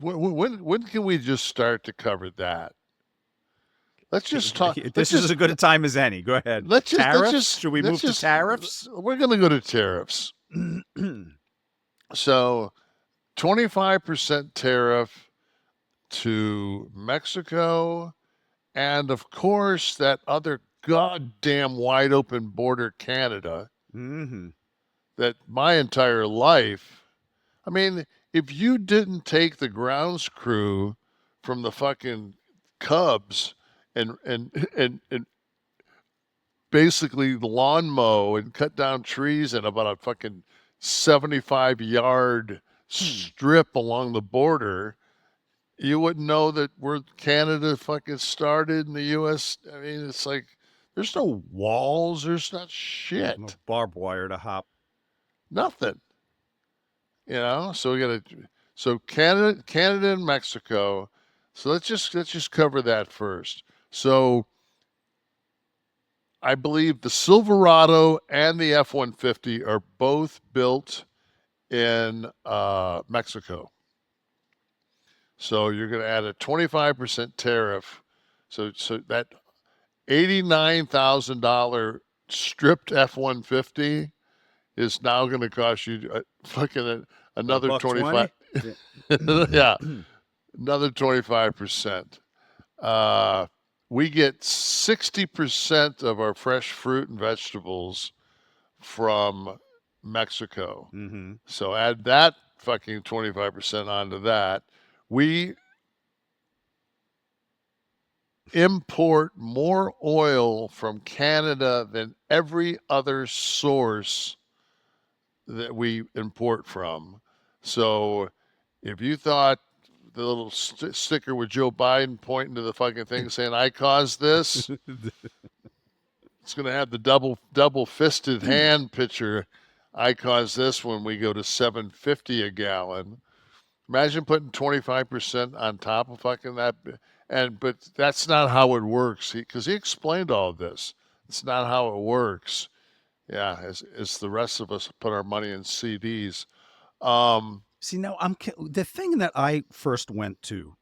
when can we just start to cover that? Let's just talk. This is as good a time as any. Go ahead. Tariffs? Should we move to tariffs? We're going to go to tariffs. So, 25% tariff to Mexico, and of course that other goddamn wide open border, Canada. Mm-hmm. That my entire life, I mean, if you didn't take the grounds crew from the fucking Cubs and basically lawn mow and cut down trees in about a fucking 75-yard strip along the border, you wouldn't know that where Canada fucking started in the U.S. I mean, it's like there's no walls, there's not shit, no barbed wire to hop, nothing. You know, so Canada and Mexico. So let's just cover that first. So I believe the Silverado and the F-150 are both built in Mexico. So you're going to add a 25% tariff. So that $89,000 stripped F-150 is now going to cost you fucking another 25. Yeah, another 25%. We get 60% of our fresh fruit and vegetables from Mexico. Mm-hmm. So add that fucking 25% onto that. We import more oil from Canada than every other source that we import from. So if you thought the little sticker with Joe Biden pointing to the fucking thing saying, I caused this, it's going to have the double fisted hand picture. I caused this when we go to $7.50 a gallon. Imagine putting 25% on top of fucking that. But that's not how it works. Because he explained all of this. It's not how it works. Yeah, as the rest of us put our money in CDs. See, now the thing that I first went to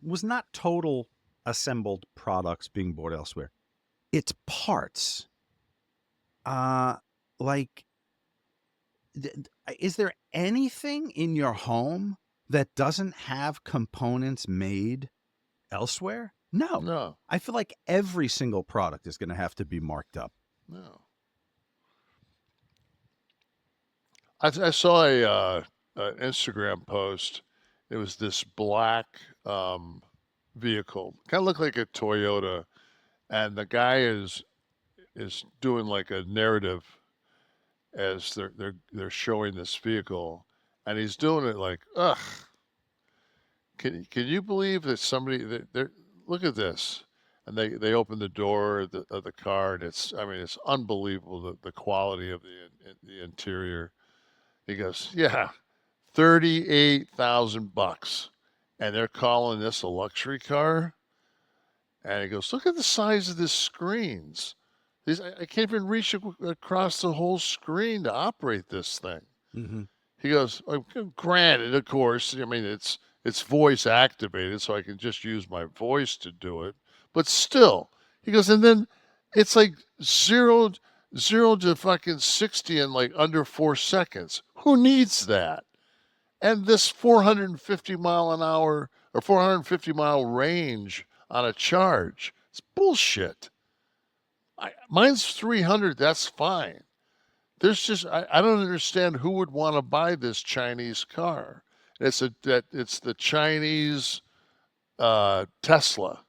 was not total assembled products being bought elsewhere. It's parts. Like, is there anything in your home that doesn't have components made elsewhere? No. I feel like every single product is going to have to be marked up. No. I saw a Instagram post. It was this black vehicle, kind of looked like a Toyota, and the guy is doing like a narrative as they're showing this vehicle, and he's doing it like, ugh. Can you believe that somebody that look at this, and they open the door of the car, and it's unbelievable the quality of the interior. He goes, yeah, $38,000, and they're calling this a luxury car. And he goes, look at the size of these screens. I can't even reach across the whole screen to operate this thing. Mm-hmm. He goes, granted, of course, I mean, it's voice activated, so I can just use my voice to do it. But still, he goes, and then it's like zero to fucking 60 in like under 4 seconds. Who needs that? And this 450 mile an hour or 450 mile range on a charge, it's bullshit. Mine's 300, that's fine. There's just I don't understand who would want to buy this Chinese car. It's the Chinese Tesla,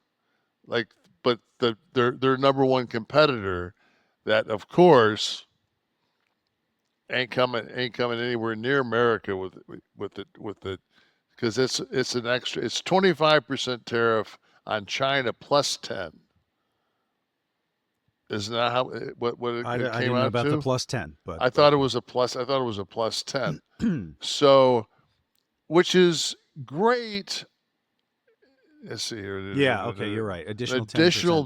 like, but their number one competitor, that of course ain't coming anywhere near America with the because it's an extra. It's 25% tariff on China plus 10. Isn't that how what it I came didn't know out about to? the plus 10, but I thought it was a plus. I thought it was a plus 10. So, which is great. Let's see here. Yeah, okay, you're right. Additional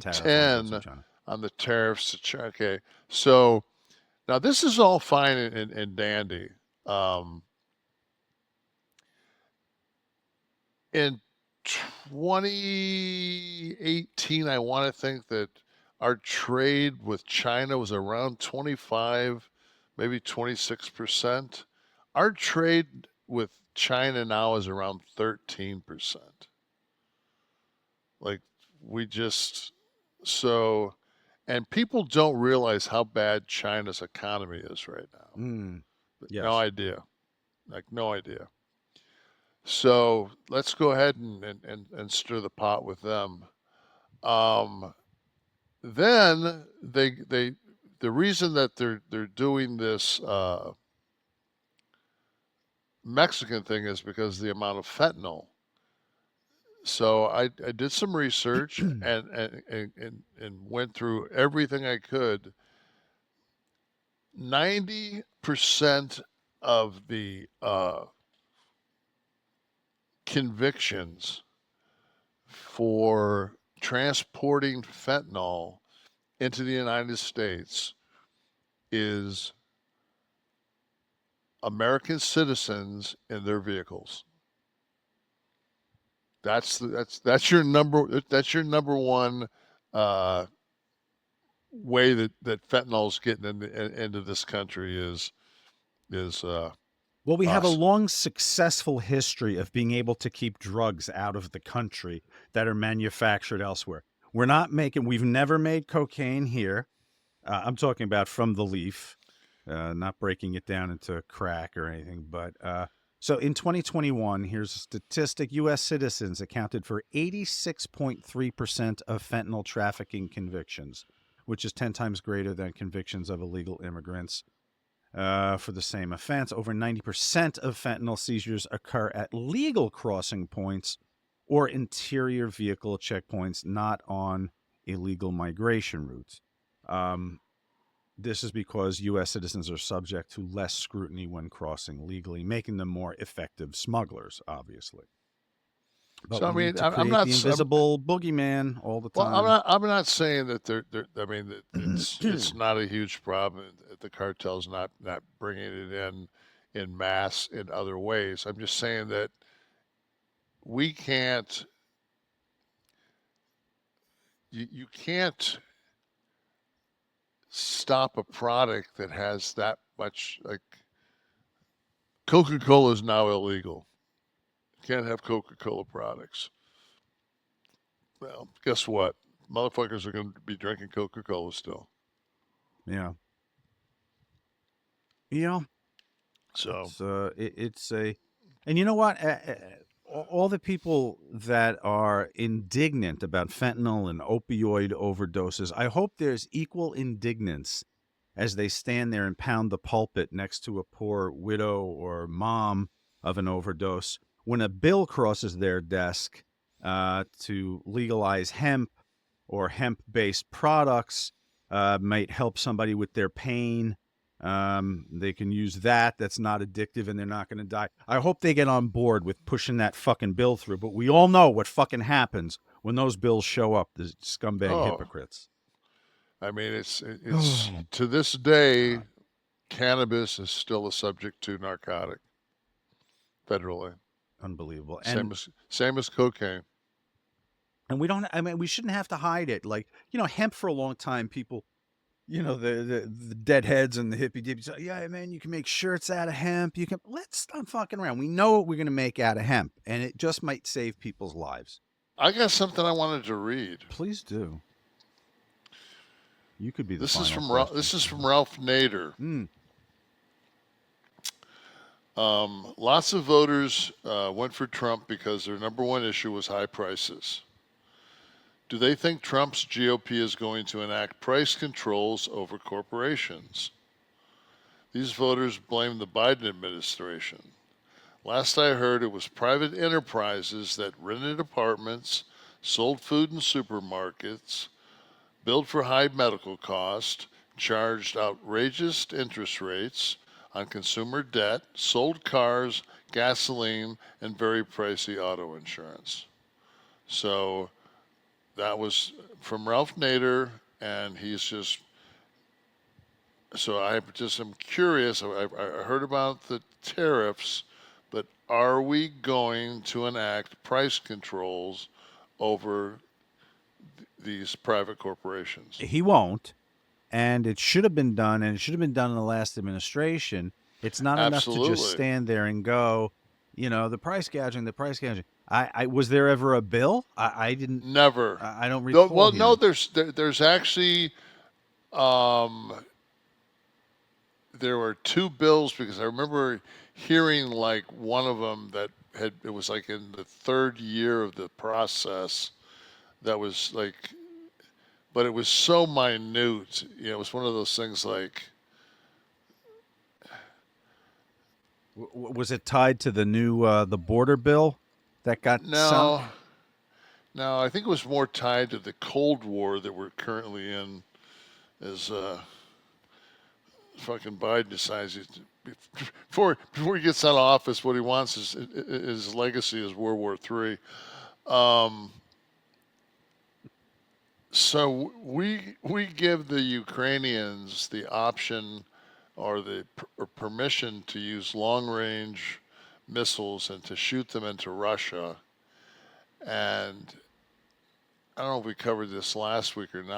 10 on the tariffs. Okay, so now this is all fine and dandy. in 2018, I want to think that our trade with China was around 25, maybe 26%. Our trade with China now is around 13%. Like we just so and people don't realize how bad China's economy is right now. No Yes. idea. Like no idea. So let's go ahead and stir the pot with them. Um, then the reason that they're doing this Mexican thing is because of the amount of fentanyl. So I did some research and went through everything I could. 90% of the convictions for transporting fentanyl into the United States is American citizens in their vehicles. That's your number one uh, way that fentanyl's getting into this country is Well, we have a us. long, successful history of being able to keep drugs out of the country that are manufactured elsewhere. We've never made cocaine here. I'm talking about from the leaf, not breaking it down into crack or anything. But so in 2021, here's a statistic: U.S. citizens accounted for 86.3% of fentanyl trafficking convictions, which is 10 times greater than convictions of illegal immigrants. For the same offense, over 90% of fentanyl seizures occur at legal crossing points or interior vehicle checkpoints, not on illegal migration routes. Um, this is because U.S. citizens are subject to less scrutiny when crossing legally, making them more effective smugglers, obviously. But So I we need mean, to I'm create not. the invisible boogeyman all the Well, I'm time. not. I'm not saying that they're. I mean, that it's not a huge problem. The cartel's not bringing it in mass in other ways. I'm just saying that we can't. You can't stop a product that has that much. Like Coca-Cola is now illegal. You can't have Coca-Cola products. Well, guess what? Motherfuckers are going to be drinking Coca-Cola still. Yeah. You know, So it's a, and you know what? All the people that are indignant about fentanyl and opioid overdoses, I hope there's equal indignance as they stand there and pound the pulpit next to a poor widow or mom of an overdose when a bill crosses their desk to legalize hemp or hemp-based products, might help somebody with their pain. They can use that. That's not addictive, and they're not going to die. I hope they get on board with pushing that fucking bill through. But we all know what fucking happens when those bills show up. The scumbag oh, hypocrites. I mean, it's Oh to this day, God, cannabis is still a subject to narcotic federally. unbelievable. Same as cocaine. And we don't. I mean, we shouldn't have to hide it. Like, hemp for a long time, people. The deadheads and the hippie dippies. Say, yeah, man, you can make shirts out of hemp. You can. Let's stop fucking around. We know what we're going to make out of hemp, and it just might save people's lives. I got something I wanted to read. Please do. You could be the This is final from question. This is from Ralph Nader. Mm. Lots of voters went for Trump because their number one issue was high prices. Do they think Trump's GOP is going to enact price controls over corporations? These voters blame the Biden administration. Last I heard, it was private enterprises that rented apartments, sold food in supermarkets, billed for high medical costs, charged outrageous interest rates on consumer debt, sold cars, gasoline, and very pricey auto insurance. So that was from Ralph Nader, and he's just. So I just am curious. I heard about the tariffs, but are we going to enact price controls over these private corporations? He won't, and it should have been done, and it should have been done in the last administration. It's not enough to just Absolutely. stand there and go, the price gouging, the price gouging. I was there ever a bill? I didn't. Never. I don't Though, recall well, no, hearing. there's actually um, there were two bills because I remember hearing like one of them that had it was like in the third year of the process that was like, but it was so minute. It was one of those things like Was it tied to the new the border bill that got sunk? no, no. I think it was more tied to the Cold War that we're currently in, as fucking Biden decides before he gets out of office, what he wants is his legacy is World War III. Um, so we give the Ukrainians the option or the or permission to use long range missiles and to shoot them into Russia. And I don't know if we covered this last week or not.